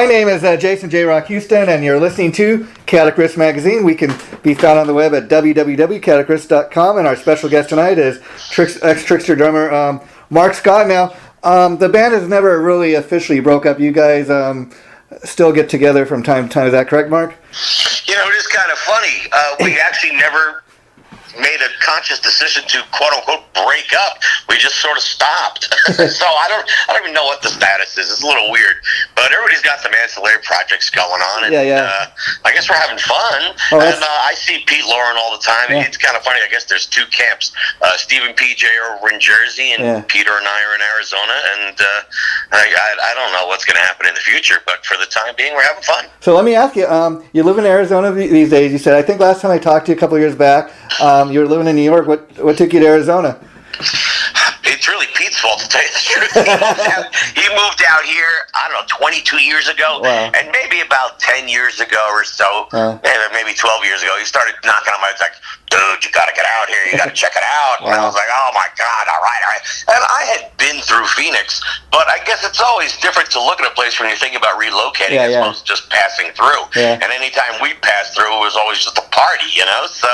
My name is Jason JROCK Houston, and you're listening to Chaotic Riffs Magazine. We can be found on the web at www.chaoticriffs.com, and our special guest tonight is ex-Trixter drummer Marks Scott. Now, the band has never really officially broke up. You guys still get together from time to time. Is that correct, Mark? You know, it is kind of funny. We actually never made a conscious decision to quote unquote break up. We just sort of stopped. So I don't even know what the status is. It's a little weird, but everybody's got some ancillary projects going on, and I guess we're having fun. And I see Pete Lauren all the time. It's kind of funny. I guess there's two camps. Steve and PJ are over in Jersey, and Peter and I are in Arizona, and I don't know what's going to happen in the future, but for the time being, we're having fun. So let me ask you, you live in Arizona these days. You said, I think last time I talked to you a couple of years back, you were living in New York. What took you to Arizona? It's really Pete's fault, to tell you the truth. He moved out here, I don't know, 22 years ago, and maybe about 10 years ago or so, maybe 12 years ago, he started knocking on my door, like, dude, you got to get out here, you got to check it out. And I was like, oh my God, all right. And I had been through Phoenix, but I guess it's always different to look at a place when you're thinking about relocating as opposed to just passing through. And anytime we passed through, it was always just a party, you know? So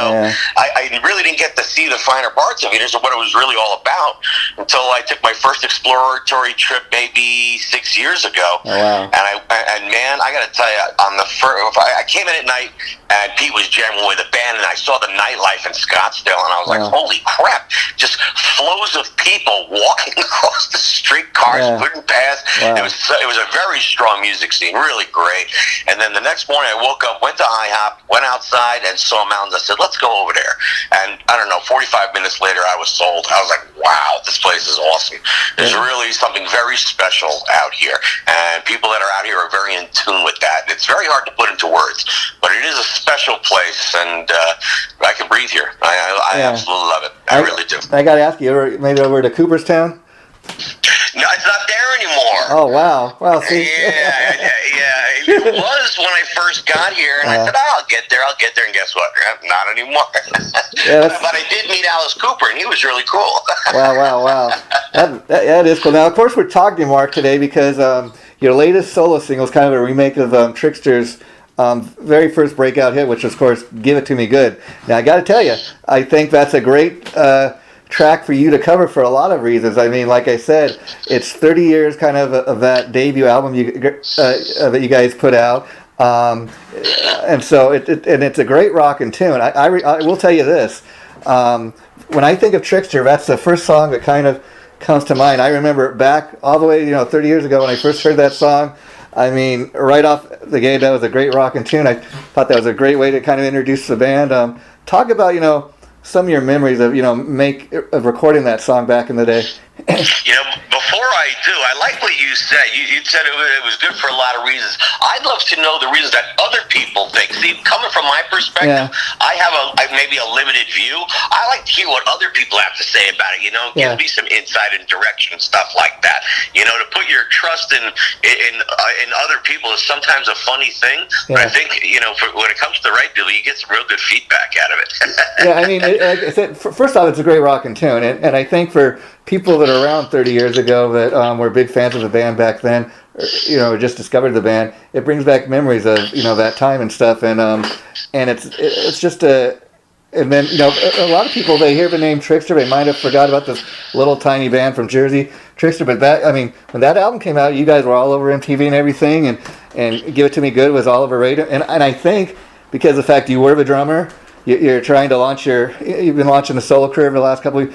I really didn't get to see the finer parts of Phoenix or what it was really all about until I took my first exploratory trip maybe 6 years ago. And man, I got to tell you, on the first, I came in at night and Pete was jamming with a band, and I saw the nightlife in Scottsdale, and I was like, holy crap, just flows of people walking across the street, cars couldn't pass. It was a very strong music scene, really great. And then the next morning I woke up, went to IHOP, went outside and saw mountains. I said, let's go over there. And I don't know, 45 minutes later I was sold. I was like, wow, this place is awesome. There's really something very special out here, and people that are out here are very in tune with that. It's very hard to put into words, but it is a special place, and I can breathe here. I absolutely love it. I really do. I got to ask you, maybe over to Cooperstown? No, it's not there anymore. Oh, wow. Well, see. It was when I first got here, and I said, I'll get there, and guess what? Not anymore. But I did meet Alice Cooper, and he was really cool. Wow. That is cool. Now, of course, we're talking to Mark today because your latest solo single is kind of a remake of Trixter's very first breakout hit, which was, of course, Give It To Me Good. Now, I got to tell you, I think that's a great track for you to cover for a lot of reasons. I mean, like I said, it's 30 years kind of that debut album that you guys put out, and so it's a great rockin' tune. I will tell you this: when I think of Trixter, that's the first song that kind of comes to mind. I remember back all the way, 30 years ago when I first heard that song. I mean, right off the gate, that was a great rockin' tune. I thought that was a great way to kind of introduce the band. Talk about, some of your memories of, of recording that song back in the day. Before I do, I like what you said. You said it was good for a lot of reasons. I'd love to know the reasons that other people think. See, coming from my perspective, I have maybe a limited view. I like to hear what other people have to say about it. Give me some insight and direction, stuff like that. To put your trust in other people is sometimes a funny thing. But I think when it comes to the right people, you get some real good feedback out of it. I mean, like I said, first off, it's a great rockin' tune, and I think for people that are around 30 years ago that were big fans of the band back then, or just discovered the band, it brings back memories of that time and stuff, and it's just and then a lot of people, they hear the name Trixter, they might have forgot about this little tiny band from Jersey, Trixter. But when that album came out, you guys were all over MTV and everything, and Give It To Me Good was all over radio, and I think because of the fact you were the drummer, you're trying to you've been launching a solo career over the last couple of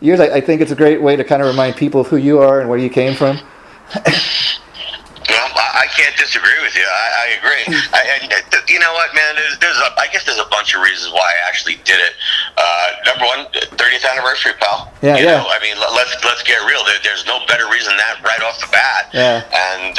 years. I think it's a great way to kind of remind people of who you are and where you came from. Well, I can't disagree with you. I agree. You know what, man? I guess there's a bunch of reasons why I actually did it. Number one, 30th anniversary, pal. I mean, let's get real. There's no better reason than that right off the bat. And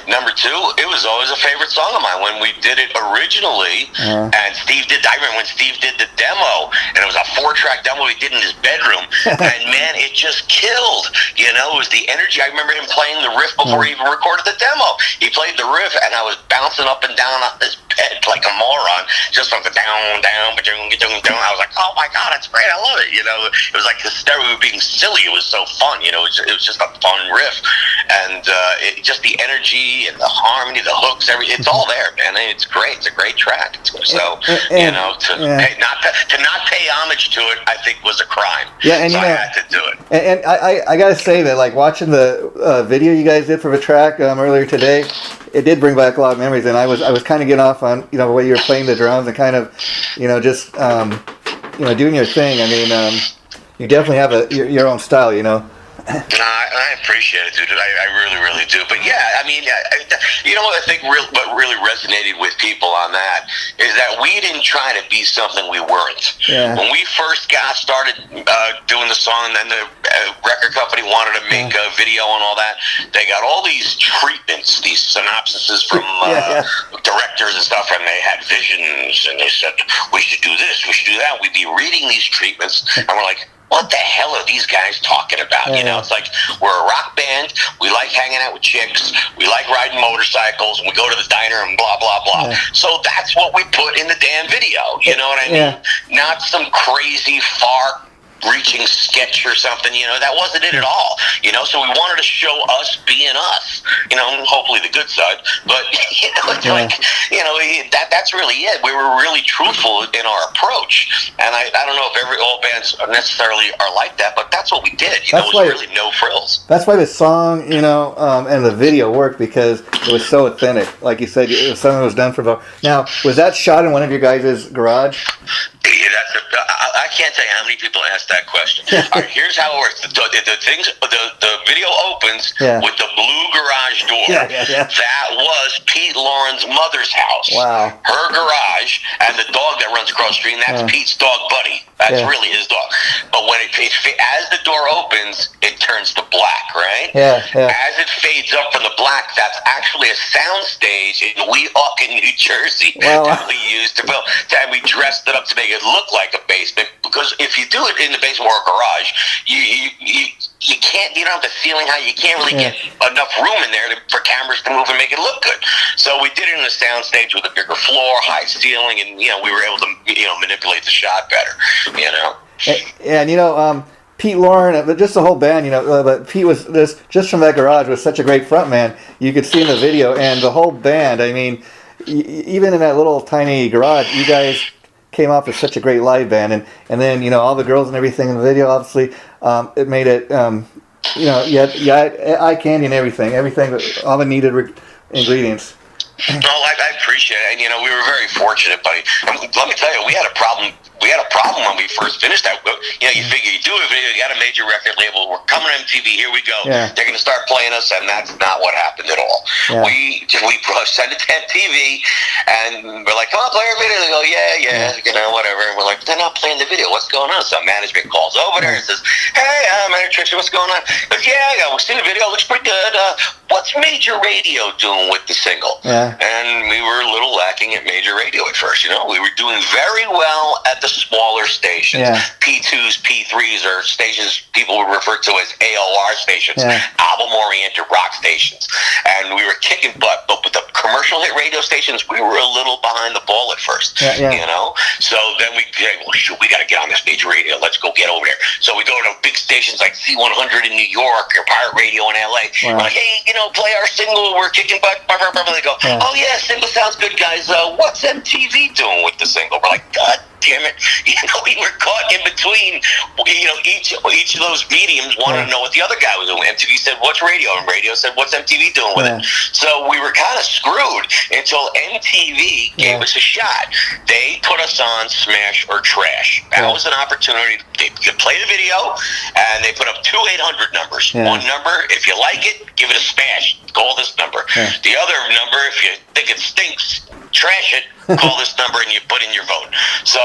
number two, it was always a favorite song of mine when we did it originally. And Steve did. I remember when Steve did the demo, and it was a 4-track demo he did in his bedroom. And man, it just killed. It was the energy. I remember him playing the riff before he even recorded the demo. He played the riff, and I was bouncing up and down on this bed like a moron, just from the down, down, down. I was like, oh my God, it's great. I love it. You know, it was like hysterical. We were being silly. It was so fun. You know, it was just a fun riff. And just the energy and the harmony, the hooks, everything, it's all there, man. It's great. It's a great track. So, you know, to not pay homage to it, I think was a crime. Yeah, and so you know, I had to do it. And I got to say that, like, watching the video you guys did for the track earlier today, it did bring back a lot of memories. And I was kind of getting off on, you know, the way you were playing the drums and kind of, you know, just, you know, doing your thing. I mean, you definitely have your own style, you know. I appreciate it, dude. I really, really do. But yeah, I mean, you know what I think what really resonated with people on that is that we didn't try to be something we weren't. Yeah. When we first got started doing the song, and then the record company wanted to make a video and all that, they got all these treatments, these synopsises from directors and stuff, and they had visions, and they said, we should do this, we should do that. We'd be reading these treatments, and we're like, what the hell are these guys talking about? You know, it's like, we're a rock band, we like hanging out with chicks, we like riding motorcycles, and we go to the diner and blah, blah, blah. So that's what we put in the damn video, you know what I mean? Not some crazy, far-reaching sketch or something, you know, that wasn't it at all, you know, so we wanted to show us being us, you know, hopefully the good side, but, you know, it's like, you know, that's really it. We were really truthful in our approach, and I don't know if all bands necessarily are like that, but that's what we did, you know, it was really no frills. That's why the song, you know, and the video worked, because it was so authentic. Like you said, it was something that was done for both. Now, was that shot in one of your guys' garage? I can't tell you how many people asked that question. All right, here's how it works. The video opens with the blue garage door. That was Pete Lauren's mother's house. Wow. Her garage, and the dog that runs across the street, and that's Pete's dog, Buddy. That's really his dog. But when as the door opens, it turns to black, right? As it fades up from the black, that's actually a sound stage in Weehawken, New Jersey, that we used to build. And we dressed it up to make it look like a basement, because if you do it in the basement or a garage, you can't, you don't have the ceiling height, you can't really get enough room in there for cameras to move and make it look good. So we did it in a sound stage with a bigger floor, high ceiling, and, you know, we were able to, you know, manipulate the shot better, you know. And you know, Pete Lauren, but just the whole band, you know, but Pete was just from that garage was such a great front man. You could see in the video, and the whole band, I mean, even in that little tiny garage, you guys came off as such a great live band, and then, you know, all the girls and everything in the video, obviously, it made it, you know, you had eye candy and everything, all the needed ingredients. No, I appreciate it, and, you know, we were very fortunate, buddy. Let me tell you, we had a problem when we first finished that. You know, you figure you do a video, you got a major record label, we're coming to MTV, here we go. They're going to start playing us, and that's not what happened at all. We send it to MTV, and we're like, come on, play our video. They go, you know, whatever. And we're like, they're not playing the video. What's going on? So management calls over there and says, hey, Manager Trixter, what's going on? He goes, we've seen the video, looks pretty good. What's Major Radio doing with the single? And we were a little lacking at Major Radio at first, you know. We were doing very well at the smaller stations. P2s, P3s are stations people would refer to as AOR stations, album-oriented rock stations. And we were kicking butt, but with the commercial hit radio stations, we were a little behind the ball at first, you know. So then we got to get on this Major Radio. Let's go get over there. So we go to big stations like C100 in New York or Pirate Radio in LA. We're like, hey, you know, play our single. We're kicking butt. They go, oh yeah, single sounds good, guys. What's MTV doing with the single? We're like, God damn it. You know, we were caught in between, you know, each of those mediums wanted to know what the other guy was doing. MTV said, what's radio? And radio said, what's MTV doing with it? So we were kind of screwed until MTV gave us a shot. They put us on Smash or Trash. That was an opportunity. They could play the video, and they put up 2 800 numbers. One number, if you like it, give it a smash. Call this number. The other number, if you think it stinks, trash it, call this number, and you put in your vote. So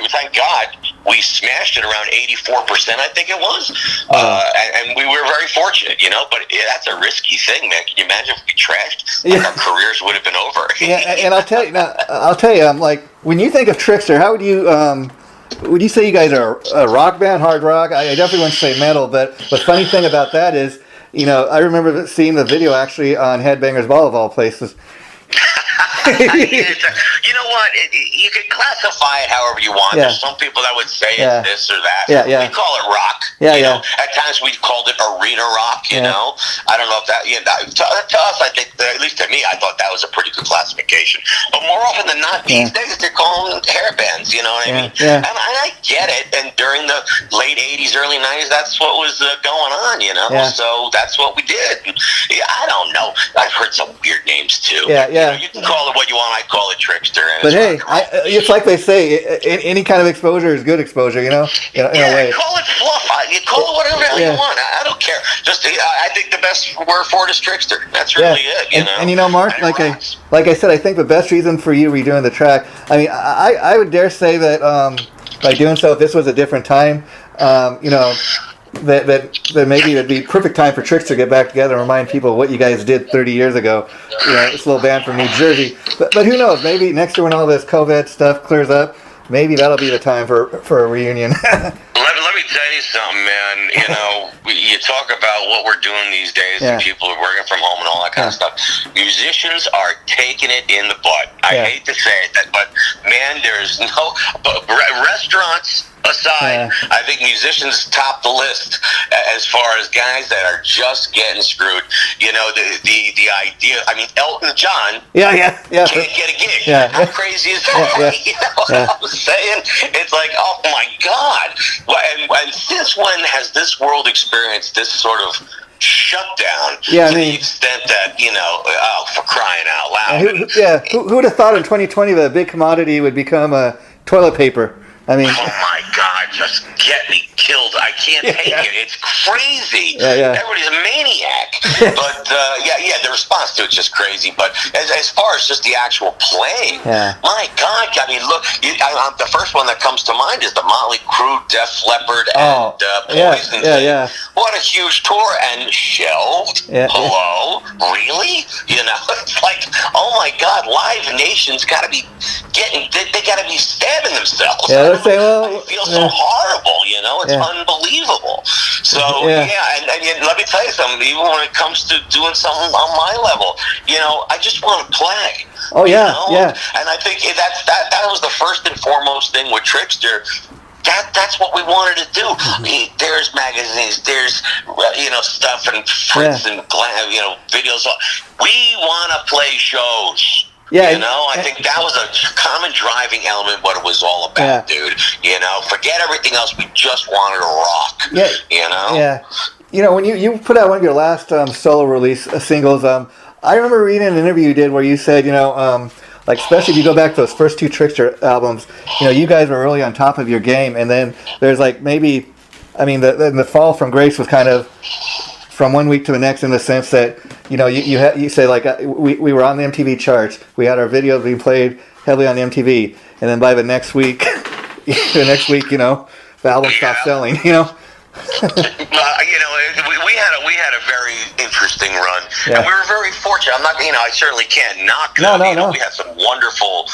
thank God, we smashed it around 84%, I think it was. And we were very fortunate, you know, but that's a risky thing, man. Can you imagine if we trashed? Like our careers would have been over. And I'll tell you, like, when you think of Trixter, how would you say you guys are a rock band, hard rock? I definitely wouldn't say metal, but the funny thing about that is, you know, I remember seeing the video actually on Headbangers Ball of all places. You know what? You can classify it however you want. Yeah. There's some people that would say it's this or that. Yeah, yeah. We call it rock. Yeah, you yeah. know? At times we called it arena rock, you know? I don't know if that, to us, I think, at least to me, I thought that was a pretty good classification. But more often than not, these days, they're calling them hair bands, you know what I mean? Yeah. And I get it. And during the late 80s, early 90s, that's what was going on, you know? Yeah. So that's what we did. I don't know. I've heard some weird names, too. Yeah, yeah. You can call it what you want. I call it Trixter. But hey, it's like they say, any kind of exposure is good exposure, you know? In a way. Call it fluff. You call it whatever the hell you want. I don't care. Just, I think the best word for it is Trickster. That's really it, you know? And you know, Mark, like I said, I think the best reason for you redoing the track, I mean, I would dare say that by doing so, if this was a different time, you know, that maybe it'd be perfect time for Trixter to get back together and remind people what you guys did 30 years ago. You know, this little band from New Jersey. But who knows? Maybe next year when all this COVID stuff clears up, maybe that'll be the time for a reunion. Let me tell you something, man. You know, you talk about what we're doing these days, and people are working from home and all that kind of stuff. Musicians are taking it in the butt. I hate to say it, but man, there's no restaurants aside. I think musicians top the list as far as guys that are just getting screwed. You know, the idea. I mean, Elton John. Can't get a gig. How crazy is that? You know what I'm saying? It's like, oh my God. And since when has this world experienced this sort of shutdown to the extent that, you know, for crying out loud. Who would have thought in 2020 that a big commodity would become toilet paper? I mean, oh my God, just get me killed. I can't take it. It's crazy. Everybody's a maniac. But the response to it's just crazy. But as far as just the actual playing, my God, I mean, look, the first one that comes to mind is the Motley Crue, Def Leppard, and Poison thing. What a huge tour, and shelved. Hello, really? You know, it's like, oh my God, Live Nation's got to be they got to be stabbing themselves. I feel so horrible, you know? It's unbelievable. So, and let me tell you something, even when it comes to doing something on my level, you know, I just want to play. Oh, you know? And I think that was the first and foremost thing with Trixter. That's what we wanted to do. There's magazines, there's stuff and prints and videos. We want to play shows. You know, I think that was a common driving element, what it was all about, dude. You know, forget everything else. We just wanted to rock. You know? You know, when you put out one of your last solo release singles, I remember reading an interview you did where you said, you know, like, especially if you go back to those first two Trixter albums, you know, you guys were really on top of your game. And then there's like maybe, I mean, the fall from grace was kind of from one week to the next in the sense that, you know, you say like we were on the MTV charts, we had our videos being played heavily on the MTV, and then by the next week, you know, the album stopped selling. You know. You know, we had a very interesting run, and we were very fortunate. I'm not, you know, I certainly can't knock them. No. We had some wonderful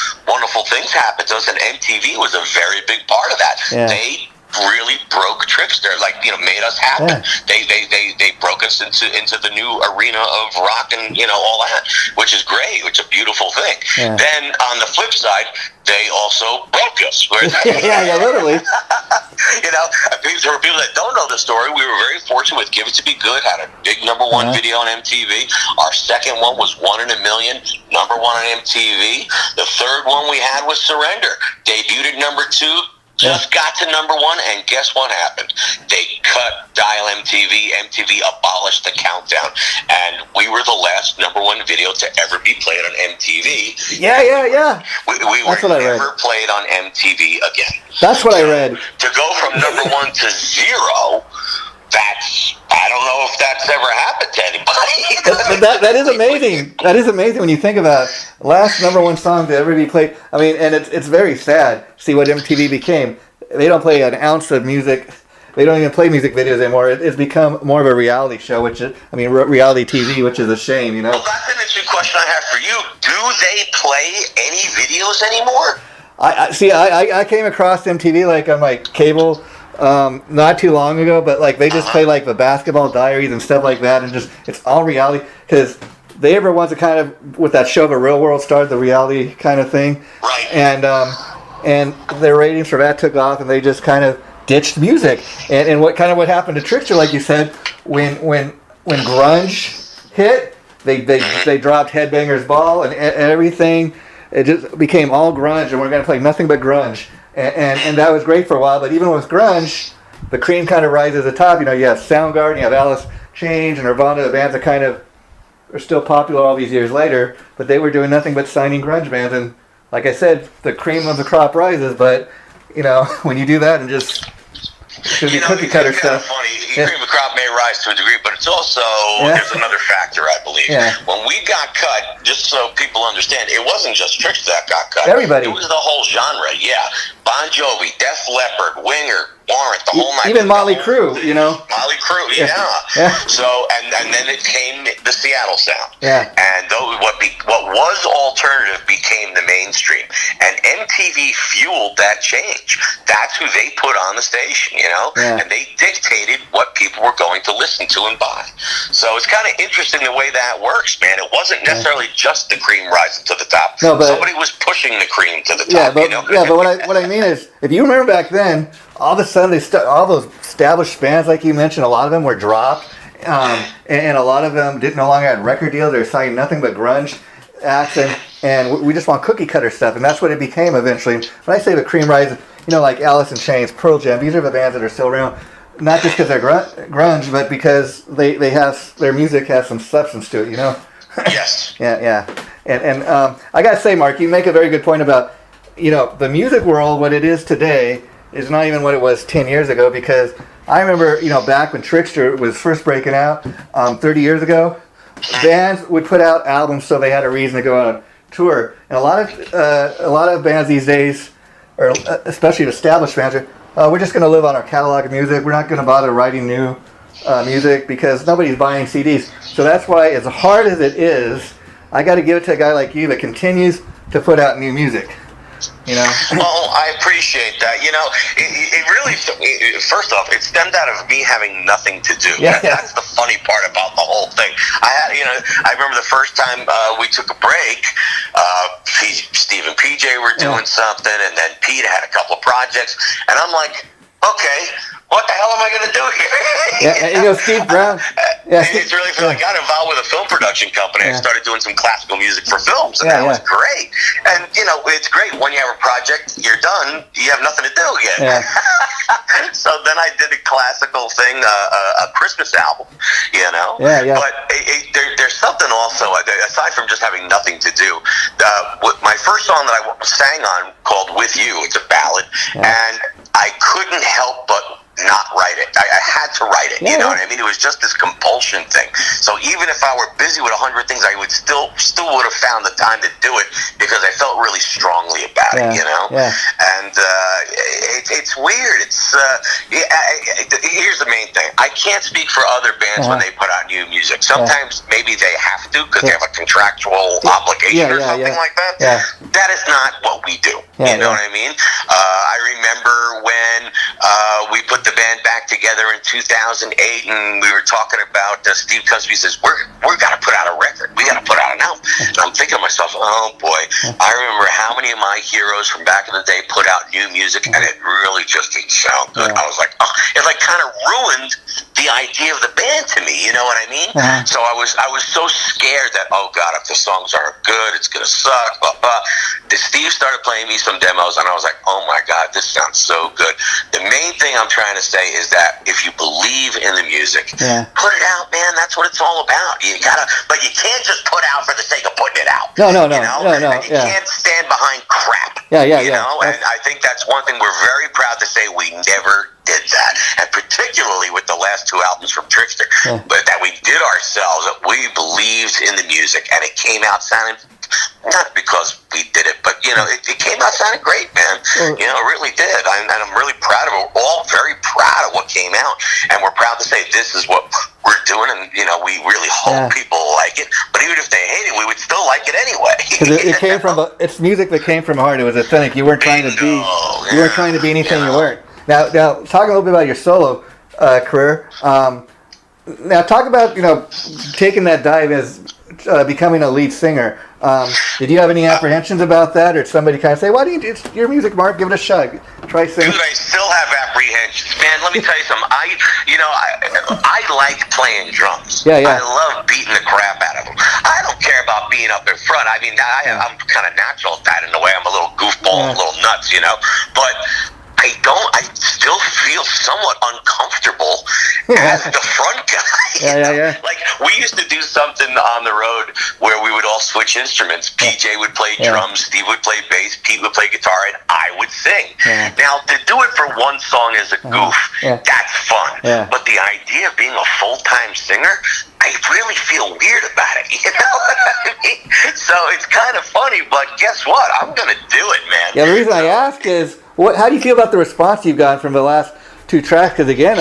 things happen to us, and MTV was a very big part of that. They really broke Trixter, like, you know, made us happen. They broke us into the new arena of rock and, you know, all that, which is great, which is a beautiful thing. Then on the flip side, they also broke us. Literally. You know, for people that don't know the story, we were very fortunate with Give It To Be Good, had a big #1 video on MTV. Our second one was 1 in a Million, #1 on MTV. The third one we had was Surrender, debuted at #2. Just got to #1, and guess what happened? They cut Dial MTV. MTV abolished the countdown, and we were the last #1 video to ever be played on MTV. We were never played on MTV again. That's what I read. To go from #1 to 0, I don't know if that's ever happened to anybody. that is amazing. That is amazing when you think about it. Last #1 song to ever be played. I mean, and it's very sad to see what MTV became. They don't play an ounce of music. They don't even play music videos anymore. It's become more of a reality show, which is, I mean, reality TV, which is a shame, you know. Well, that's an interesting question I have for you. Do they play any videos anymore? I came across MTV like on my cable not too long ago, but like they just play like the Basketball Diaries and stuff like that, and just it's all reality because they were ones that kind of, with that show, The Real World started, the reality kind of thing. Right. And their ratings for that took off, and they just kind of ditched music. And what happened to Trixter, like you said, when grunge hit, they dropped Headbangers Ball and everything. It just became all grunge, and we're going to play nothing but grunge. And that was great for a while, but even with grunge, the cream kind of rises to the top. You know, you have Soundgarden, you have Alice Change, and Nirvana, the bands that kind of are still popular all these years later, but they were doing nothing but signing grunge bands. And like I said, the cream of the crop rises, but, you know, when you do that and just... Should be cookie cutter stuff. Funny. Cream of the crop may rise to a degree, but it's also there's another factor, I believe. Yeah. When we got cut, just so people understand, it wasn't just Trixter that got cut. Everybody. It was the whole genre. Yeah, Bon Jovi, Def Leppard, Winger, Warrant, the whole night. Even Motley Crue, you know. Motley Crue, yeah. So and then it came the Seattle sound. Yeah. And what was alternative became the mainstream, and MTV fueled that change. That's who they put on the station, you know, and they dictated what people were going to listen to and buy. So it's kind of interesting the way that works, man. It wasn't necessarily just the cream rising to the top. No, but somebody was pushing the cream to the top. But, you know? but what I mean is, if you remember back then, all of a sudden all those established bands, like you mentioned, a lot of them were dropped, and a lot of them no longer had record deals. They were signing nothing but grunge acts, and we just want cookie cutter stuff, and that's what it became eventually. When I say the cream rises, you know, like Alice in Chains, Pearl Jam, these are the bands that are still around, not just because they're grunge, but because they have, their music has some substance to it, you know? Yes. Yeah. And I gotta say, Mark, you make a very good point about, you know, the music world, what it is today, is not even what it was 10 years ago, because I remember, you know, back when Trixter was first breaking out, 30 years ago, bands would put out albums so they had a reason to go on tour. And a lot of bands these days, or especially established bands, are, we're just going to live on our catalog of music. We're not going to bother writing new music because nobody's buying CDs. So that's why, as hard as it is, I got to give it to a guy like you that continues to put out new music. You know? Well, I appreciate that. You know, it really, first off, it stemmed out of me having nothing to do. Yeah. That's the funny part about the whole thing. I remember the first time we took a break, Steve and PJ were doing something, and then Pete had a couple of projects, and I'm like, okay, what the hell am I going to do here? You know, Steve Brown. It's really funny. I got involved with a film production company. I started doing some classical music for films, and that was great. And, you know, it's great. When you have a project, you're done, you have nothing to do again. Yeah. So then I did a classical thing, a Christmas album, you know? Yeah. But there's something also, aside from just having nothing to do. My first song that I sang on, called With You, it's a ballad, and I couldn't help but not write it. I had to write it, you know what I mean? It was just this compulsion thing. So even if I were busy with 100 things, I would still would have found the time to do it because I felt really strongly about it, you know? Yeah. And it's weird. Here's the main thing. I can't speak for other bands when they put out new music. Sometimes maybe they have to because they have a contractual obligation or something like that. Yeah. That is not what we do. You know what I mean? I remember when we put the band back together in 2008, and we were talking about Steve Cusby says, we're got to put out a record. We got to put out an album. And I'm thinking to myself, oh boy, I remember how many of my heroes from back in the day put out new music, and it really just didn't sound good. I was like, oh, it like kind of ruined the idea of the band to me. You know what I mean? So I was so scared that, oh God, if the songs aren't good, it's gonna suck. Steve started playing me some demos, and I was like, oh my God, this sounds so good. The main thing I'm trying to say is that if you believe in the music, put it out, man. That's what it's all about. But you can't just put out for the sake of putting it out. No. You can't stand behind crap. You know, and I think that's one thing we're very proud to say we never did that, and particularly with the last two albums from Trixter, but that we did ourselves. That we believed in the music, and it came out sounding. Not because we did it, but, you know, it came out sounding great, man. You know, it really did. And I'm really proud of it. We're all very proud of what came out. And we're proud to say this is what we're doing. And, you know, we really hope people like it. But even if they hate it, we would still like it anyway. Because it came from, it's music that came from heart. It was authentic. You weren't trying to be, you weren't trying to be anything you weren't. Now, talking a little bit about your solo career. Now, talk about, you know, taking that dive as becoming a lead singer. Did you have any apprehensions about that, or did somebody kind of say, "Why do you? It's your music, Mark. Give it a shot. Try singing." Dude, I still have apprehensions, man. Let me tell you something. I like playing drums. Yeah. I love beating the crap out of them. I don't care about being up in front. I mean, I'm kind of natural at that in a way. I'm a little goofball, a little nuts, But I still feel somewhat uncomfortable as the front guy. Yeah. Like, we used to do something on the road where we would all switch instruments. PJ would play drums, Steve would play bass, Pete would play guitar, and I would sing. Yeah. Now, to do it for one song as a goof, that's fun. Yeah. But the idea of being a full-time singer, I really feel weird about it, you know what I mean? So it's kind of funny, but guess what? I'm going to do it, man. Yeah, the reason I ask is, how do you feel about the response you've gotten from the last two tracks? Because again,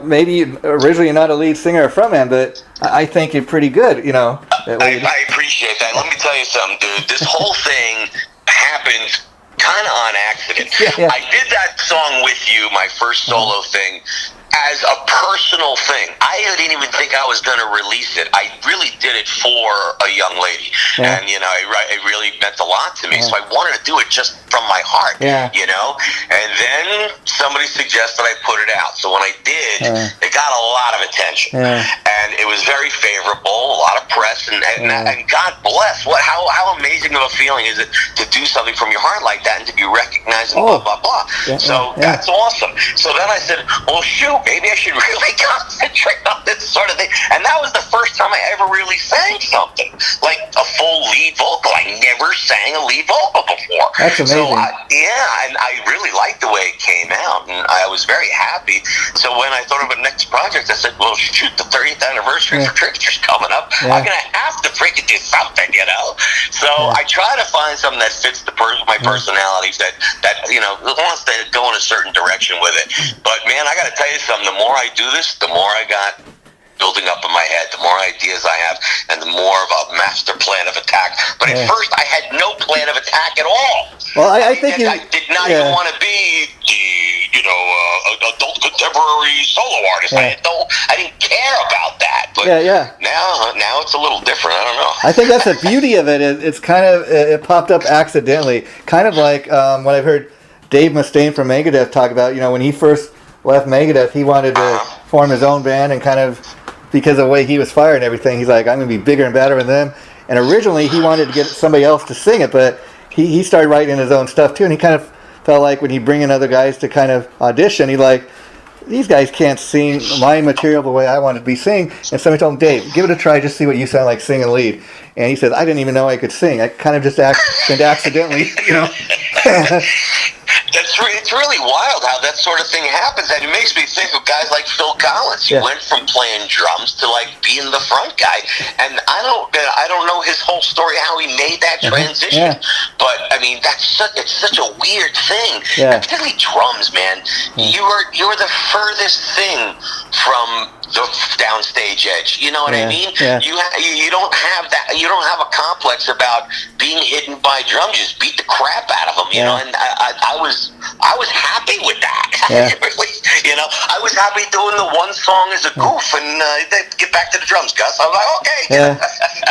maybe originally you're not a lead singer or frontman, but I think you're pretty good, I appreciate that. Let me tell you something, dude. This whole thing happened kind of on accident. Yeah. I did that song with you, my first solo thing, as a personal thing. I didn't even think I was going to release it. I really did it for a young lady. Yeah. And, it really meant a lot to me. Yeah. So I wanted to do it just from my heart, And then somebody suggested I put it out. So when I did, it got a lot of attention. Yeah. And it was very favorable, a lot of press. And God bless. How amazing of a feeling is it to do something from your heart like that and to be recognized and blah, blah, blah. Yeah. That's awesome. So then I said, well, shoot, maybe I should really concentrate on this sort of thing. And that was the first time I ever really sang something, like a full lead vocal. I never sang a lead vocal before. That's amazing. So, and I really liked the way it came out, and I was very happy. So when I thought of a next project, I said, well, shoot, the 30th anniversary for Trixter's coming up. I'm going to have to freaking do something, So I try to find something that fits my personality, that wants to go in a certain direction with it. But, man, I got to tell you something. The more I do this, the more I got building up in my head, the more ideas I have, and the more of a master plan of attack. But at first, I had no plan of attack at all. Well, I think I did not even want to be the adult contemporary solo artist. I didn't care about that. But now it's a little different. I don't know. I think that's the beauty of it. It's kind of it popped up accidentally, kind of like what I've heard Dave Mustaine from Megadeth talk about. When he first left Megadeth, he wanted to form his own band, and kind of because of the way he was fired and everything, he's like, I'm going to be bigger and badder than them. And originally he wanted to get somebody else to sing it, but he started writing his own stuff too, and he kind of felt like when he bring in other guys to kind of audition, he like, these guys can't sing my material the way I want it to be sing. And somebody told him, Dave, give it a try, just see what you sound like singing lead. And he said, I didn't even know I could sing. I kind of just accidentally, It's really wild how that sort of thing happens, and it makes me think of guys like Phil Collins. He went from playing drums to like being the front guy, and I don't know his whole story how he made that transition. But I mean, it's such a weird thing, and particularly drums, man. You're the furthest thing from the downstage edge. You know what I mean? Yeah. You don't have that. You don't have a complex about being hidden by drums. You just beat the crap out of them. You know, and I was happy with that. Really, I was happy doing the one song as a goof and get back to the drums, Gus. I was like, okay.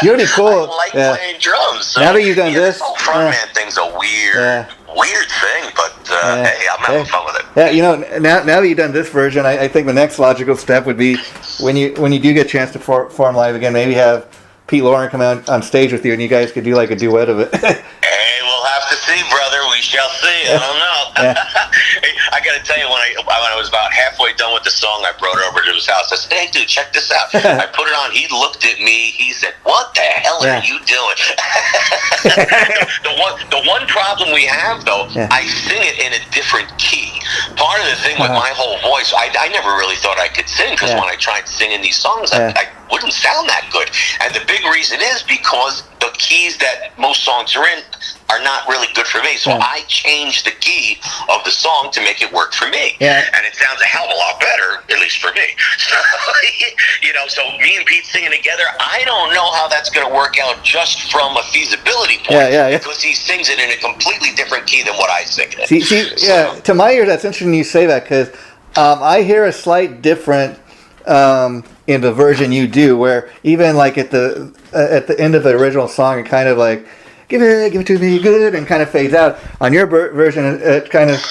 You're really cool. I like playing drums. So, now that you've done this, the whole frontman thing's a weird thing, but hey, I'm having fun with it. Yeah, now that you've done this version, I think the next logical step would be when you do get a chance to perform live again, maybe have Pete Lauren come out on stage with you, and you guys could do like a duet of it. Hey, we'll have to see, brother. We shall see. I don't know. Hey, I got to tell you, when I was about halfway done with the song, I brought it over to his house. I said, hey, dude, check this out. I put it on. He looked at me. He said, what the hell are you doing? The one problem we have, though, I sing it in a different key. Part of the thing with my whole voice, I never really thought I could sing, because when I tried singing these songs, I wouldn't sound that good. And the big reason is because the keys that most songs are in are not really good for me. So I changed the key of the song to make it work for me. And it sounds a hell of a lot better, at least for me. So, so me and Pete singing together, I don't know how that's going to work out just from a feasibility point. Because he sings it in a completely different key than what I sing it in. See, to my ear, that's interesting you say that, because I hear a slight different in the version you do, where even like at the end of the original song, it kind of like give it to me good and kind of fades out. On your version, it kind of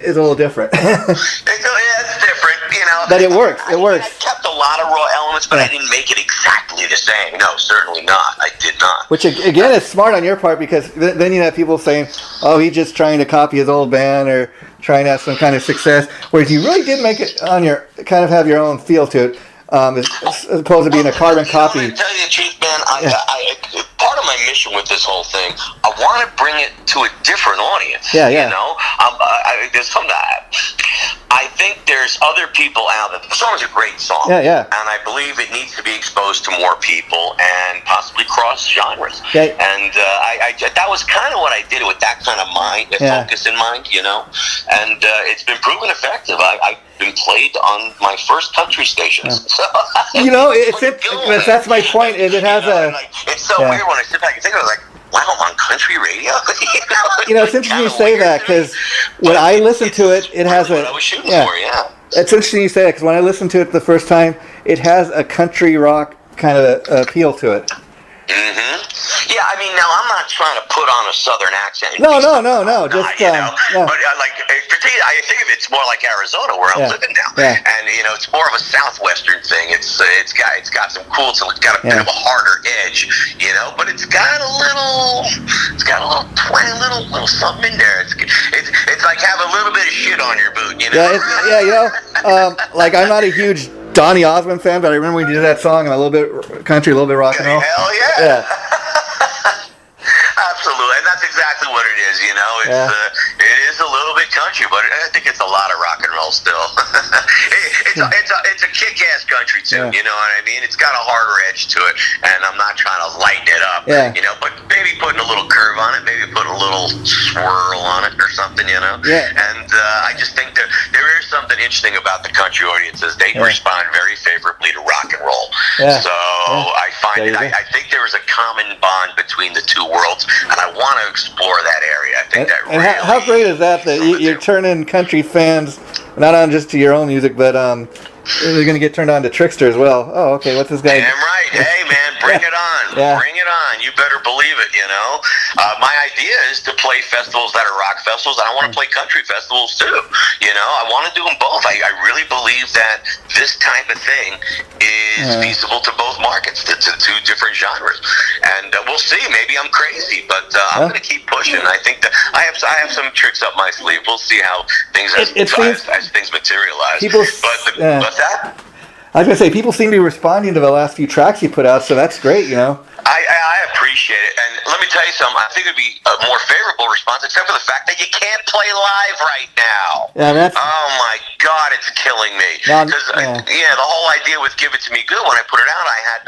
is a little different. It's different, you know. But it works. It works. I kept a lot of raw elements, but I didn't make it exactly the same. No, certainly not. I did not. Which again is smart on your part, because then you have people saying, "Oh, he's just trying to copy his old band or trying to have some kind of success." Whereas you really did make it on your kind of have your own feel to it, as opposed to being a carbon copy. I tell you the truth, man. Part of my mission with this whole thing, I want to bring it to a different audience. Yeah. You know, there's some that I think there's other people out there. The song's a great song. Yeah. And I believe it needs to be exposed to more people and possibly cross genres. Okay. And that was kind of what I did with that kind of focus in mind, you know. And it's been proven effective. I've been played on my first country stations. So, you know, that's my point. It has it's so weird when I sit back and think of it, like, wow, I'm on country radio. You know, it's interesting you say that, because when I listen to it, it has what I was shooting for, It's interesting you say that, because when I listened to it the first time, it has a country rock kind of appeal to it. Mm-hmm. Yeah, I mean, now I'm not trying to put on a southern accent. No. Just you know, but I think of it's more like Arizona, where I'm living now, and you know, it's more of a southwestern thing. It's got some cool, it's got a bit of a harder edge, you know, but it's got a little twang, little something in there. It's like have a little bit of shit on your boot, you know. You know, like I'm not a huge Donny Osmond fan, but I remember when you did that song and a little bit country, a little bit rock and roll. Hell yeah. Absolutely, and that's exactly what it is. You know, it is a little bit country, but I think it's a lot of rock and roll still. it's a kick-ass country too. You know what I mean? It's got a harder edge to it, and I'm not trying to lighten it up. You know, but maybe putting a little curve on it, maybe putting a little swirl on it or something. You know. And I just think there is something interesting about the country audiences. They respond very favorably to rock and roll. So I find I think there is a common bond between the two worlds, and I want to explore that area. I think that really. And how great is that you're turning country fans not on just to your own music, but they're going to get turned on to Trixter as well. Oh, okay, what's this guy? Damn right. Hey, man, bring it on. Bring it on. You better believe it, you know. My idea is to play festivals that are rock festivals, and I want to play country festivals too. You know, I want to do them both. I really believe that this type of thing is feasible to both markets, to two different genres. And we'll see. Maybe I'm crazy, but I'm going to keep pushing. I think that I have some tricks up my sleeve. We'll see how things as things materialize. What's that? I was going to say, people seem to be responding to the last few tracks you put out, so that's great, you know. I appreciate it, and let me tell you something. I think it'd be a more favorable response, except for the fact that you can't play live right now. Oh my God, it's killing me. Because the whole idea with "Give It to Me Good," when I put it out, I had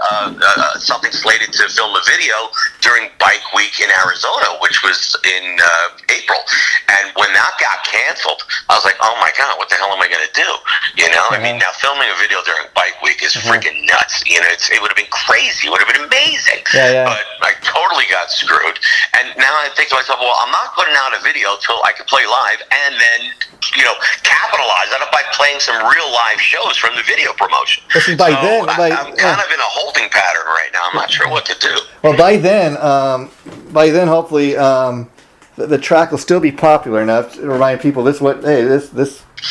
something slated to film a video during Bike Week in Arizona, which was in April. And when that got canceled, I was like, "Oh my God, what the hell am I going to do?" You know, I mean, now filming a video during Bike Week is freaking nuts. You know, it would have been crazy. It would have been amazing. But I totally got screwed. And now I think to myself, well, I'm not putting out a video till I can play live and then, you know, capitalize on it by playing some real live shows from the video promotion. I'm kind of in a holding pattern right now. I'm not sure what to do. Well, by then, hopefully, the track will still be popular enough to remind people this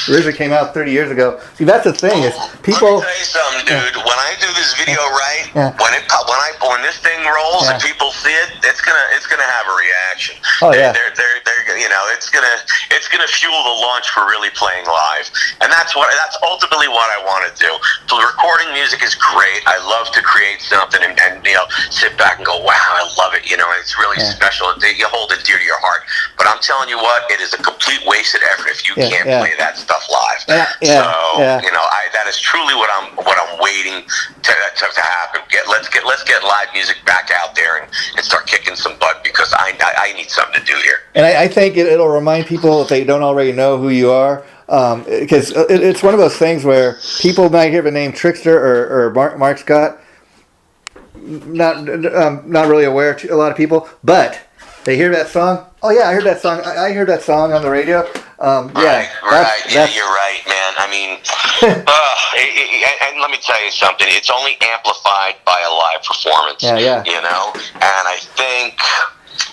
originally came out 30 years ago. See, that's the thing is people. Let me tell you something, dude. When I do this video right, when this thing rolls and people see it, it's gonna have a reaction. They're you know, it's gonna fuel the launch for really playing live, and that's ultimately what I want to do. So recording music is great. I love to create something and you know, sit back and go, wow, I love it. You know, and it's really special. You hold it dear to your heart. But I'm telling you what, it is a complete wasted effort if you can't play that stuff live. You know, that is truly what I'm waiting to happen. Let's get live music back out there and start kicking some butt, because I need something to do here. And I think it'll remind people, if they don't already know who you are, because it's one of those things where people might hear the name Trixter or Marks Scott, not really aware to a lot of people, but they hear that song. Oh yeah, I heard that song. I heard that song on the radio. Right. Yeah, you're right, man. I mean, and let me tell you something. It's only amplified by a live performance. Yeah. You know, and I think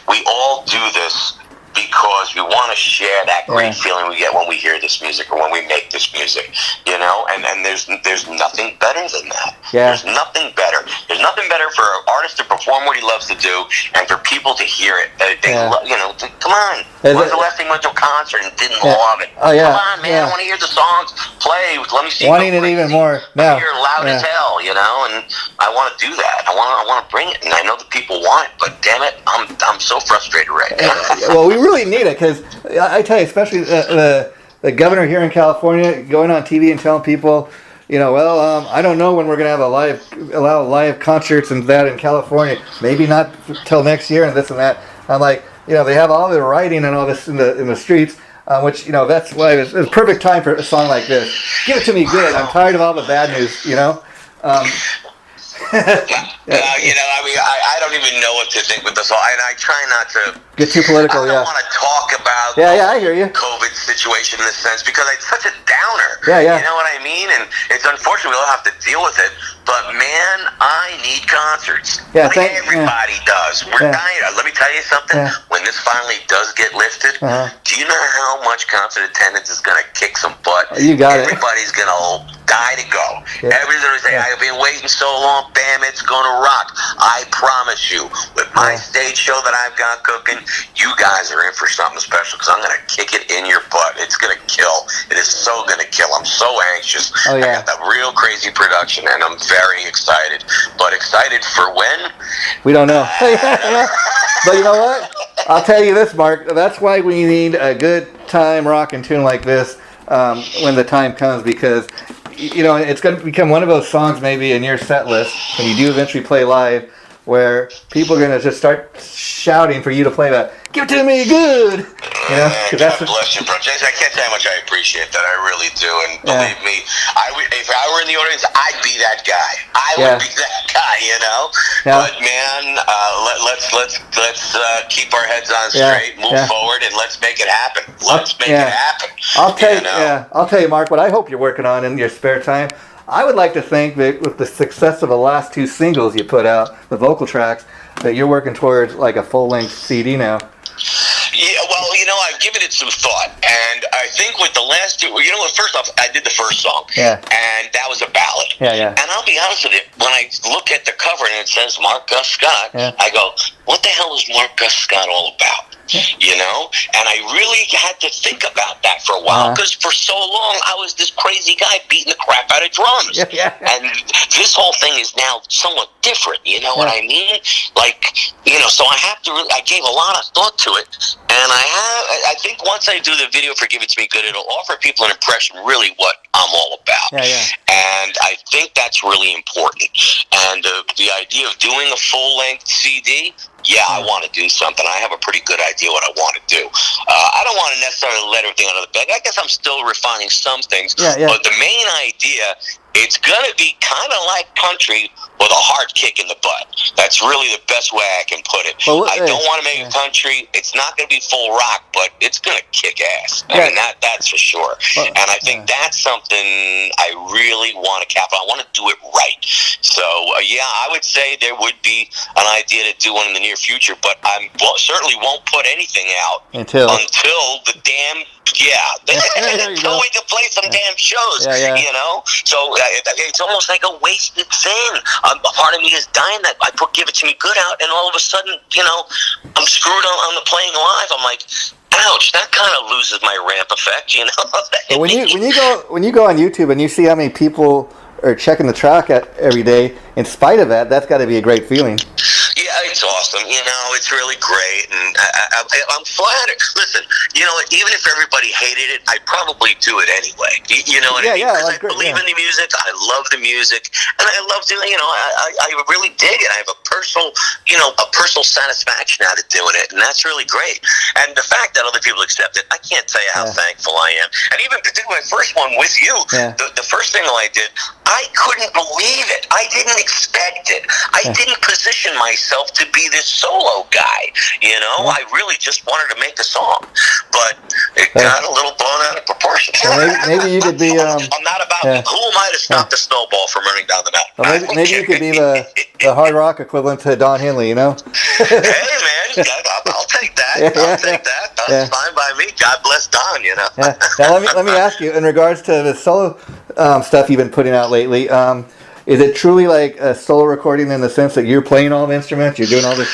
we all do this because we want to share that great feeling we get when we hear this music or when we make this music, you know, and there's nothing better than that. Yeah. There's nothing better. There's nothing better for an artist to perform what he loves to do and for people to hear it. Come on. When's the last time you went to a concert and didn't love it? Oh, yeah. Come on, man. I want to hear the songs play. Let me see. Wanting it even more now. You're loud as hell, you know, and I want to do that. I want to bring it, and I know the people want it, but damn it, I'm so frustrated right now. Well, we really need it, because I tell you, especially the governor here in California going on TV and telling people, you know, I don't know when we're going to allow live concerts and that in California. Maybe not till next year and this and that. I'm like, you know, they have all the writing and all this in the streets, which, you know, that's why it's perfect time for a song like this. Give it to me good. I'm tired of all the bad news, you know. You know, I mean, I don't even know what to think with this. And I try not to get too political. I don't want to talk about I hear you. COVID situation in this sense, because it's such a downer. Yeah. You know what I mean? And it's unfortunate we all have to deal with it. But man, I need concerts. Yeah, everybody does. We're dying. Let me tell you something. Yeah. When this finally does get lifted, do you know how much concert attendance is going to kick some butt? You got it. Everybody's going to die to go. Yeah. Everybody's going to say, I've been waiting so long. Bam, it's going to rock. I promise you, with my stage show that I've got cooking, you guys are in for something special, because I'm going to kick it in your butt. It's going to kill. It is so going to kill. I'm so anxious. I got the real crazy production, and I'm very excited. But excited for when? We don't know. But you know what? I'll tell you this, Mark. That's why we need a good time rockin' tune like this when the time comes, because, you know, it's going to become one of those songs maybe in your set list when you do eventually play live, where people are going to just start shouting for you to play that. Give it to me good. You know, God bless you, bro. Jason, I can't tell you how much I appreciate that. I really do. And believe me, if I were in the audience, I'd be that guy. I would be that guy, you know. But man, let's keep our heads on straight, move forward, and let's make it happen. Let's make it happen. I'll tell you, Mark, what I hope you're working on in your spare time. I would like to think that with the success of the last two singles you put out, the vocal tracks, that you're working towards like a full-length CD now. Yeah, well, you know, I've given it some thought, and I think with the last two, you know what, first off, I did the first song, and that was a ballad. And I'll be honest with you, when I look at the cover and it says Marks Gus Scott, I go, what the hell is Marks Gus Scott all about? You know, and I really had to think about that for a while, because for so long I was this crazy guy beating the crap out of drums, and this whole thing is now somewhat different. You know what I mean? Like, you know, so I gave a lot of thought to it, and I think once I do the video for Give It To Me Good, it'll offer people an impression really what I'm all about, and I think that's really important. And the idea of doing a full-length CD. I want to do something. I have a pretty good idea what I want to do. I don't want to necessarily let everything out of the bag. I guess I'm still refining some things. But the main idea, it's going to be kind of like country with a hard kick in the butt. That's really the best way I can put it. I don't want to make it country. It's not going to be full rock, but it's going to kick ass. I mean, that's for sure. And I think that's something I really want to capitalize. I want to do it right. So, I would say there would be an idea to do one in the near future, but I certainly won't put anything out until the damn until we can play some damn shows, you know. So it's almost like a wasted thing. A part of me is dying that I put Give It To Me Good out, and all of a sudden, you know, I'm screwed on the playing live. I'm like, ouch, that kind of loses my ramp effect, you know. But when you go on YouTube and you see how many people are checking the track every day, in spite of that, that's got to be a great feeling. Yeah, it's awesome. You know, it's really great, and I'm flattered. Listen, you know, even if everybody hated it, I'd probably do it anyway. You know what I mean? Because I believe in the music. I love the music, and I love doing. You know, I really dig it. I have a personal satisfaction out of doing it, and that's really great. And the fact that other people accept it, I can't tell you how thankful I am. And even particularly my first one with you, the first single I did, I couldn't believe it. I didn't expect it. I didn't position myself to be this solo guy. You know, I really just wanted to make a song, but it got a little blown out of proportion. Maybe you could be. I'm not about. Who am I to stop the snowball from running down the mountain? Well, maybe you could be the hard rock equivalent to Don Henly. You know. Hey man, I'll take that. I'll take that. That's fine by me. God bless Don. You know. Now let me ask you in regards to the solo stuff you've been putting out lately. Is it truly like a solo recording in the sense that you're playing all the instruments, you're doing all this?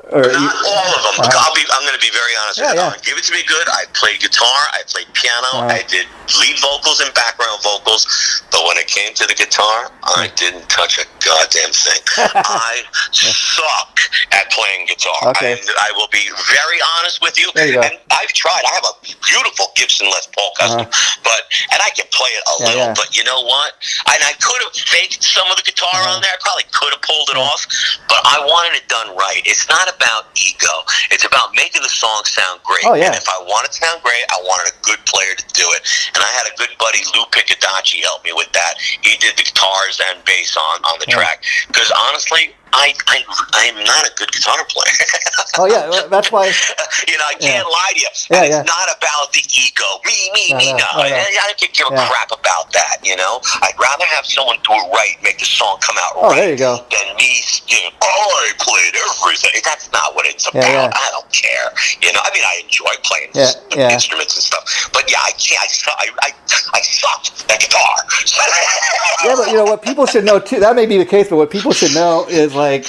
Not all of them. I'm going to be very honest with you. Give It To Me Good. I played guitar. I played piano. I did lead vocals and background vocals. But when it came to the guitar, I didn't touch a goddamn thing. I suck at playing guitar. Okay. I will be very honest with you. And I've tried. I have a beautiful Gibson Les Paul custom, and I can play it a little. But you know what? And I could have faked some of the guitar on there. I probably could have pulled it off. But I wanted it done right. It's not about ego. It's about making the song sound great. And if I want it to sound great, I wanted a good player to do it. And I had a good buddy, Lou Piccadacci, help me with that. He did the guitars and bass on the track. Because honestly, I am not a good guitar player. That's why. You know, I can't lie to you. It's not about the ego. Me. No. I don't give a crap about that, you know. I'd rather have someone do it right, make the song come out right, there you go. than me, I played everything. That's not what it's about. I don't care. You know, I mean, I enjoy playing instruments and stuff. But I can't. I suck at guitar. But you know what people should know too. That may be the case, but what people should know is like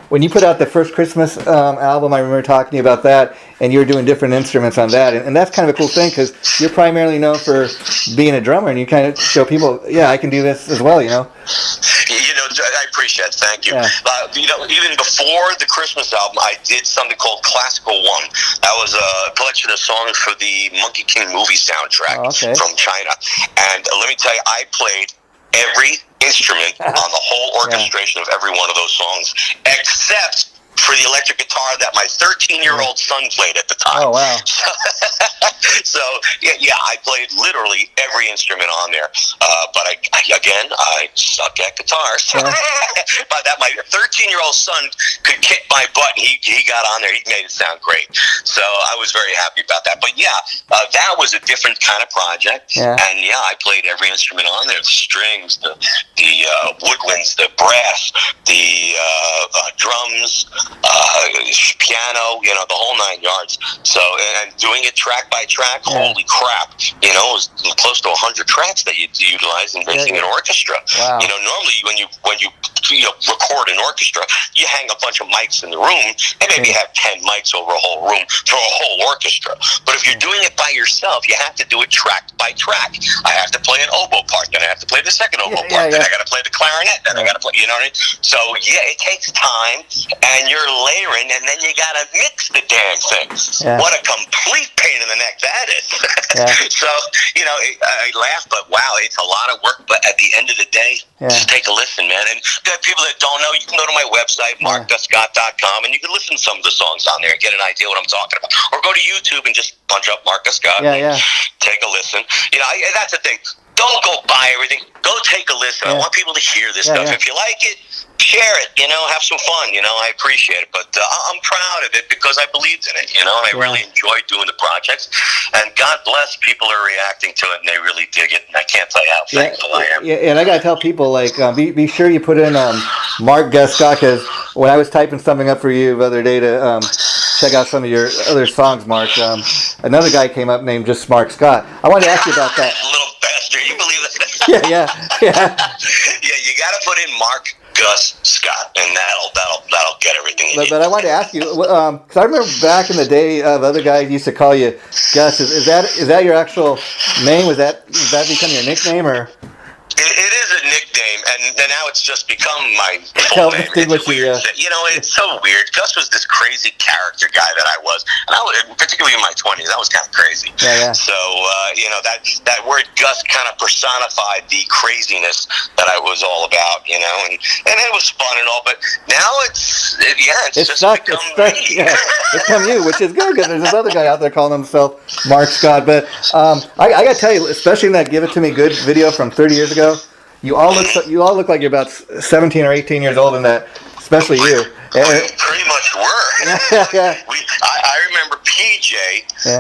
when you put out the first Christmas album, I remember talking to you about that, and you were doing different instruments on that, and that's kind of a cool thing because you're primarily known for being a drummer, and you kind of show people, I can do this as well, you know. You know, I appreciate it. Thank you. You know, even before the Christmas album, I did something called Classical One. That was a collection of songs for the Monkey King movie soundtrack from China. And let me tell you, I played every instrument on the whole orchestration of every one of those songs, except for the electric guitar that my 13-year-old son played at the time. Oh, wow. So I played literally every instrument on there. But I suck at guitars. But that my 13-year-old son could kick my butt, and he got on there. He made it sound great. So I was very happy about that. But that was a different kind of project. And I played every instrument on there: the strings, the woodwinds, the brass, the drums, piano, you know, the whole 9 yards. So, and doing it track by track, holy crap, you know, it was close to 100 tracks that you utilize in racing an orchestra. Wow. You know, normally when you record an orchestra, you hang a bunch of mics in the room and maybe have 10 mics over a whole room for a whole orchestra. But if you're doing it by yourself, you have to do it track by track. I have to play an oboe part, then I have to play the second oboe part, then I got to play the clarinet, then I got to play, you know what I mean? So it takes time, and you're layering, and then you got to mix the damn thing. What a complete pain in the neck that is. So, you know, I laugh, but wow, it's a lot of work. But at the end of the day, just take a listen, man. And people that don't know, you can go to my website, markguscott.com, and you can listen to some of the songs on there and get an idea what I'm talking about. Or go to YouTube and just punch up Marks Gus Scott. Take a listen. You know, that's the thing. Don't go buy everything. Go take a listen. I want people to hear this stuff. If you like it, share it, you know, have some fun, you know, I appreciate it. But I'm proud of it because I believed in it, you know, and I really enjoyed doing the projects. And God bless, people are reacting to it, and they really dig it. And I can't tell you how thankful I am. And I got to tell people, like, be sure you put in Marks Gus Scott, because when I was typing something up for you the other day to check out some of your other songs, Mark, another guy came up named just Marks Scott. I wanted to ask you about that. Little bastard, you believe it? Yeah, you got to put in Marks Gus Scott, and that'll get everything. But I wanted to ask you, because I remember back in the day, the other guys used to call you Gus. Is that your actual name? Was that become your nickname, or? It is a nickname, and now it's just become my full name. It's weird. You know, it's so weird. Gus was this crazy character guy that I was, and particularly in my 20s, I was kind of crazy. So, you know, that word Gus kind of personified the craziness that I was all about, you know, and it was fun and all, but now it's just become me. It's become you, which is good, because there's this other guy out there calling himself Marks Scott. But I got to tell you, especially in that Give It To Me Good video from 30 years ago, You all look like you're about 17 or 18 years old in that, especially you. We pretty much were. Yeah. I remember PJ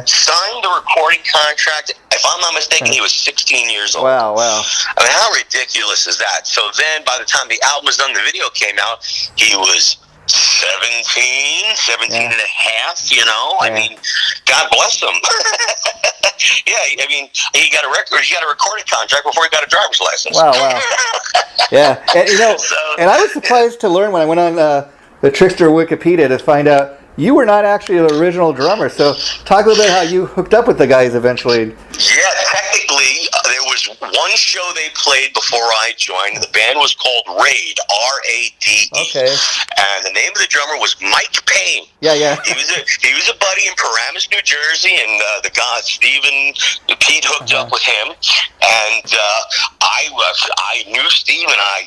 signed the recording contract. If I'm not mistaken, he was 16 years old. Wow. I mean, how ridiculous is that? So then, by the time the album was done, the video came out, he was 17 and a half, you know? I mean, God bless him. I mean, he got a recording contract before he got a driver's license. Wow. Yeah. And, and I was surprised to learn when I went on the Trixter Wikipedia to find out you were not actually the original drummer. So talk a little bit how you hooked up with the guys eventually. Yeah, technically, there was one show they played before I joined. The band was called Raid, R-A-D-E. Okay. And the name of the drummer was Mike Payne. Yeah. He was a buddy in Paramus, New Jersey, and the guy Pete hooked up with him. And I knew Steve, and I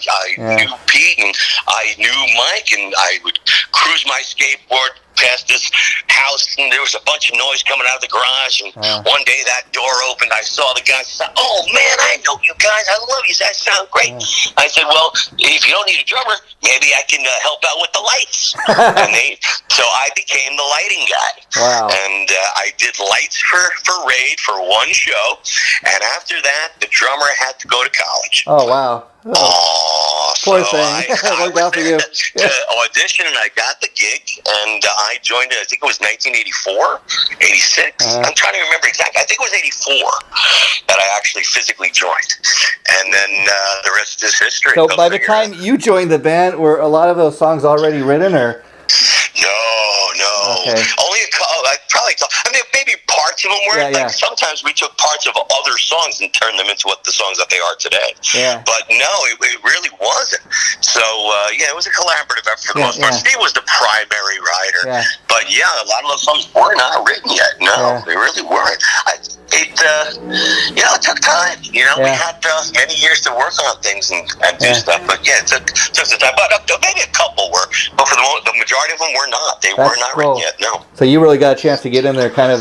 knew Pete, and I knew Mike, and I would cruise my skateboard past this house, and there was a bunch of noise coming out of the garage, and one day that door opened. I saw the guys. Oh man, I know you guys. I love you guys. Sound great. I said, well, if you don't need a drummer, maybe I can help out with the lights. So I became the lighting guy. Wow. And I did lights for Raid for one show, and after that, the drummer had to go to college. Oh wow. Poor thing. I worked out for you. To audition, and I got the gig, and I joined. I think it was 1984, 86. I'm trying to remember exactly. I think it was 84 that I actually physically joined, and then the rest is history. So by the time you joined the band, were a lot of those songs already written, or? No. Okay. Only a couple. I mean, maybe parts of them were. Yeah. Sometimes we took parts of other songs and turned them into what the songs that they are today. Yeah. But no, it really wasn't. So it was a collaborative effort for the most part. Steve was the primary writer. Yeah. But a lot of those songs were not written yet. No, they really weren't. It took time. We had many years to work on things and do stuff. But it took some time. But maybe a couple were. But for the majority of them were not. They were not written yet. No. So you really got a chance to get in there, kind of,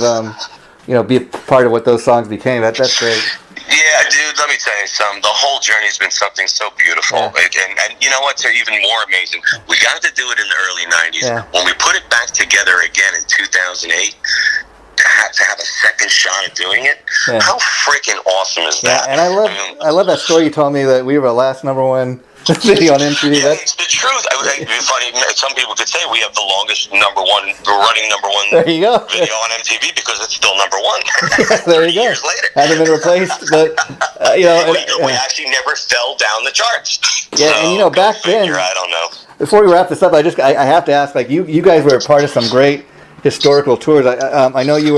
be a part of what those songs became. That's great. Yeah, dude, let me tell you something. The whole journey has been something so beautiful. And you know what's even more amazing? We got to do it in the early 90s. Yeah. When we put it back together again in 2008, to have a second shot at doing it, how freaking awesome is that? Yeah, and I love that story you told me that we were the last #1 video on MTV. It's the truth. It's funny. Some people could say we have the longest running number one there you go. video on MTV because it's still #1. There you go. Years later, hasn't been replaced, but we actually never fell down the charts. Yeah, so, and back then, I don't know. Before we wrap this up, I have to ask, you guys were a part of some great historical tours. I know you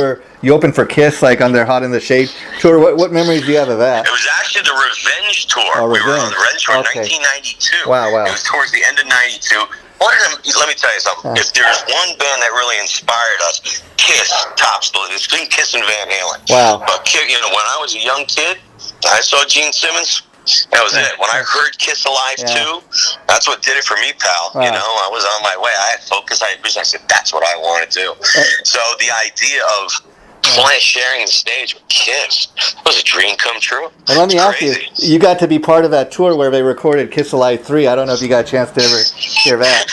opened for Kiss, on their Hot in the Shade tour. What memories do you have of that? It was actually the Revenge tour. We were on the Revenge tour in 1992. Wow. It was towards the end of 92. Let me tell you something. If there's one band that really inspired us, Kiss tops the list. It's between Kiss and Van Halen. Wow. But when I was a young kid, I saw Gene Simmons. That was it. When I heard Kiss Alive 2, that's what did it for me, pal. Wow. I was on my way. I had focus. I said, that's what I want to do. So the idea of sharing the stage with Kiss was a dream come true. And let me ask you got to be part of that tour where they recorded Kiss Alive 3. I don't know if you got a chance to ever hear that.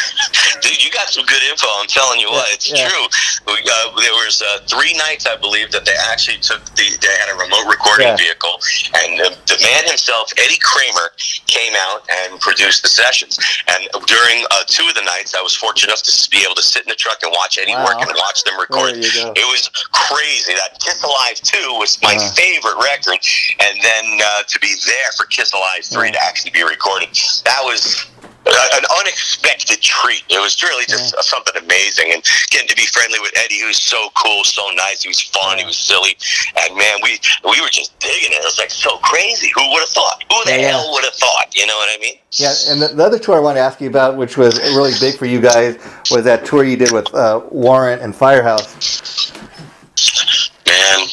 Dude, you got some good info. I'm telling you what, it's true. There was 3 nights, I believe, that they actually they had a remote recording vehicle, and the man himself, Eddie Kramer, came out and produced the sessions. And during 2 of the nights, I was fortunate enough to be able to sit in the truck and watch Eddie work and watch them record. It was crazy. That Kiss Alive 2 was my favorite record, and then to be there for Kiss Alive 3 to actually be recorded, that was an unexpected treat. It was really just something amazing, and getting to be friendly with Eddie, who's so cool, so nice. He was fun, he was silly, and man, we were just digging it. It was so crazy. Who would have thought? Who the hell would have thought? You know what I mean? Yeah, and the other tour I want to ask you about, which was really big for you guys, was that tour you did with Warrant and Firehouse. Man,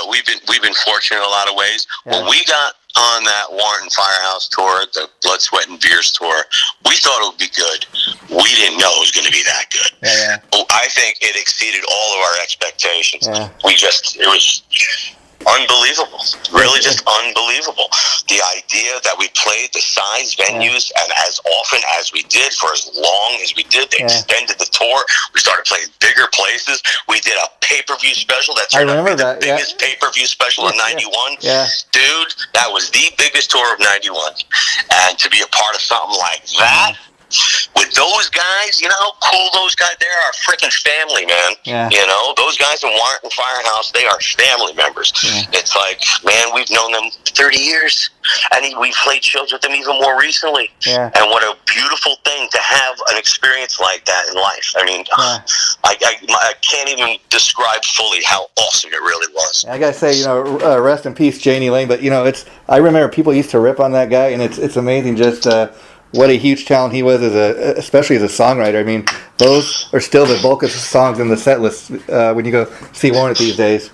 we've been fortunate in a lot of ways. When we got on that Warrant and Firehouse tour, the Blood, Sweat, and Beers tour, we thought it would be good. We didn't know it was going to be that good. I think it exceeded all of our expectations. Unbelievable. Really just unbelievable. The idea that we played the size venues and as often as we did for as long as we did, they extended the tour. We started playing bigger places. We did a pay-per-view special. That turned out to be the biggest pay-per-view special in 91. Yeah. Dude, that was the biggest tour of 91. And to be a part of something like that, with those guys, you know how cool those guys, they're our freaking family, man. Yeah. You know, those guys in Warrington Firehouse, they are family members. Yeah. It's like, man, we've known them 30 years, and we've played shows with them even more recently. Yeah. And what a beautiful thing to have an experience like that in life. I mean, I can't even describe fully how awesome it really was. I gotta say, you know, rest in peace, Janie Lane. But you know, I remember people used to rip on that guy, and it's amazing just what a huge talent he was especially as a songwriter. I mean, those are still the bulk of the songs in the set list when you go see Warren these days.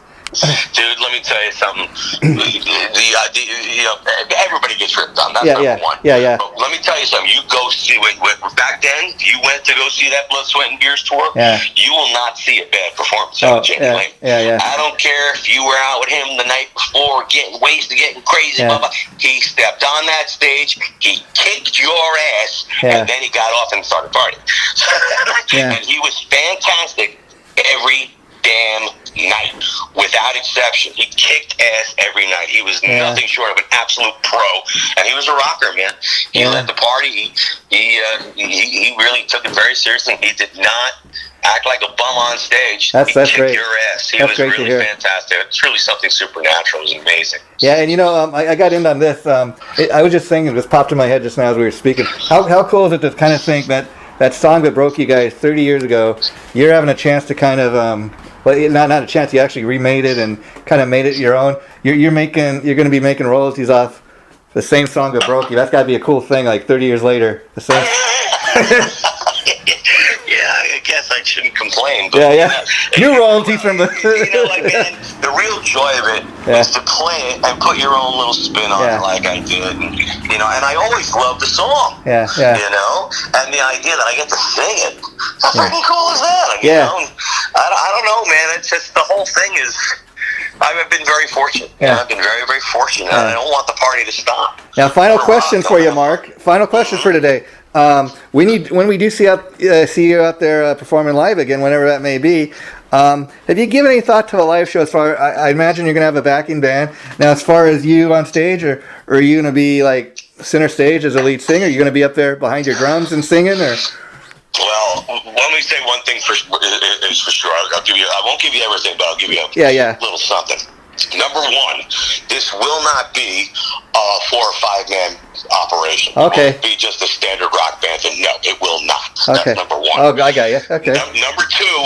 Dude, let me tell you something. You know, everybody gets ripped on. That's number one. Yeah. But let me tell you something. You go see back then. You went to go see that Blood, Sweat, and Beers tour. Yeah. You will not see a bad performance out of Jimmy Lane. Yeah. I don't care if you were out with him the night before, getting wasted, getting crazy. Blah, blah. He stepped on that stage. He kicked your ass, and then he got off and started partying. And he was fantastic every damn night, without exception. He kicked ass every night. He was nothing short of an absolute pro, and he was a rocker, man. He led the party. He really took it very seriously. He did not act like a bum on stage. He kicked great. Your ass. He was really fantastic. It's really something supernatural. It was amazing. Yeah, and you know, I got in on this. I was just thinking, it just popped in my head just now as we were speaking. How cool is it to kind of think that song that broke you guys 30 years ago, you're having a chance to kind of not a chance. You actually remade it and kind of made it your own. You're going to be making royalties off the same song that broke you. That's got to be a cool thing. Like 30 years later, the same. I guess I shouldn't complain. But New royalties from the. You know, like, man, the real joy of it is to play it and put your own little spin on it, like I did. And, you know, and I always loved the song. Yeah. You know, and the idea that I get to sing it. How freaking cool is that? You know? I don't know, man. It's just the whole thing is. I've been very fortunate. I've been very, very fortunate. And I don't want the party to stop. Now, final question for you, Mark. Final question for today. When we do see you out there performing live again, whenever that may be, have you given any thought to a live show? As far I imagine you're going to have a backing band. Now, as far as you on stage, or are you going to be like center stage as a lead singer? Are you going to be up there behind your drums and singing, or? Well, let me say one thing is for sure. I won't give you everything, but I'll give you a little something. Number one, this will not be a 4 or 5 man operation. Okay. It won't be just a standard rock band. No, it will not. Okay. That's number one. Oh, I got you. Okay. Number two,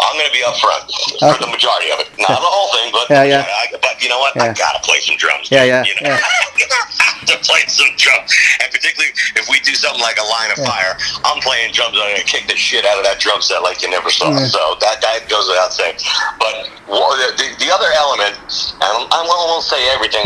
I'm going to be up front for the majority of it. Not the whole thing, but but you know what? I got to play some drums. Yeah. You know? I have to play some drums. And particularly if we do something like a Line of Fire, I'm playing drums. I'm going to kick the shit out of that drum set like you never saw. So that goes without saying. But the other element, and I won't say everything.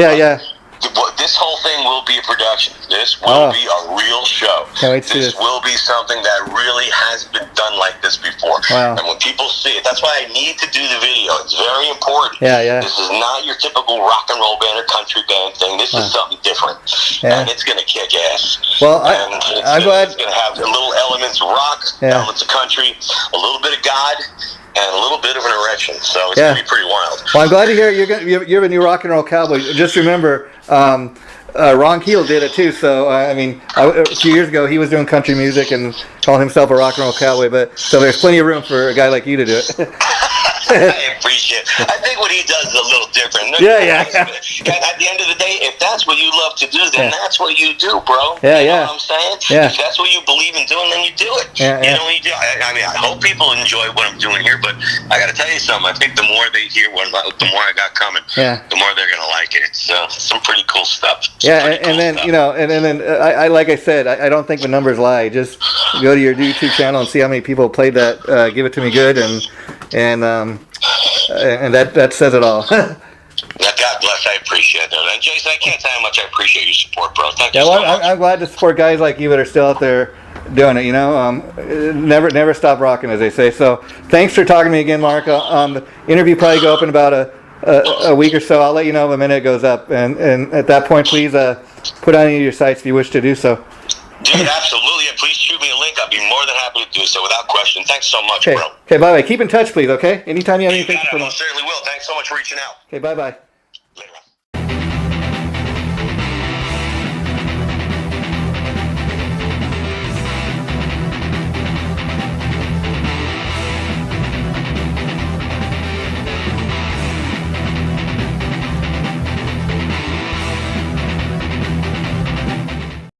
This whole thing will be a production. This will be a real show. This will be something that really has been done like this before. Wow. And when people see it, that's why I need to do the video. It's very important. This is not your typical rock and roll band or country band thing. This is something different. And it's going to kick ass. Well, I'm glad. It's going to have little elements of rock, elements of country, a little bit of God, and a little bit of an erection, so it's going to be pretty wild. Well, I'm glad to hear you're a new rock and roll cowboy. Just remember, Ron Keel did it too. So a few years ago, he was doing country music and called himself a rock and roll cowboy. But so there's plenty of room for a guy like you to do it. I appreciate it. I think what he does is a little different. Yeah. At the end of the day, if that's what you love to do, then that's what you do, bro. You know what I'm saying? If that's what you believe in doing, then you do it. You know what you do? I mean, I hope people enjoy what I'm doing here, but I got to tell you something. I think the more they hear the more I got coming, the more they're going to like it. It's some pretty cool stuff. I like I said, I don't think the numbers lie. Just go to your YouTube channel and see how many people played that. Give It To Me Good, and that says it all. God bless. I appreciate that. And Jason, I can't tell you how much I appreciate your support, bro. Thank you so much. I'm glad to support guys like you that are still out there doing it. You know, never stop rocking, as they say. So thanks for talking to me again, Mark. The interview probably go up in about a week or so, I'll let you know if a minute goes up. And at that point, please put on any of your sites if you wish to do so. Dude, absolutely. Yeah, please shoot me a link. I'd be more than happy to do so without question. Thanks so much, bro. Okay, bye-bye. Keep in touch, please, okay? Anytime you have anything to promote. I certainly will. Thanks so much for reaching out. Okay, bye-bye.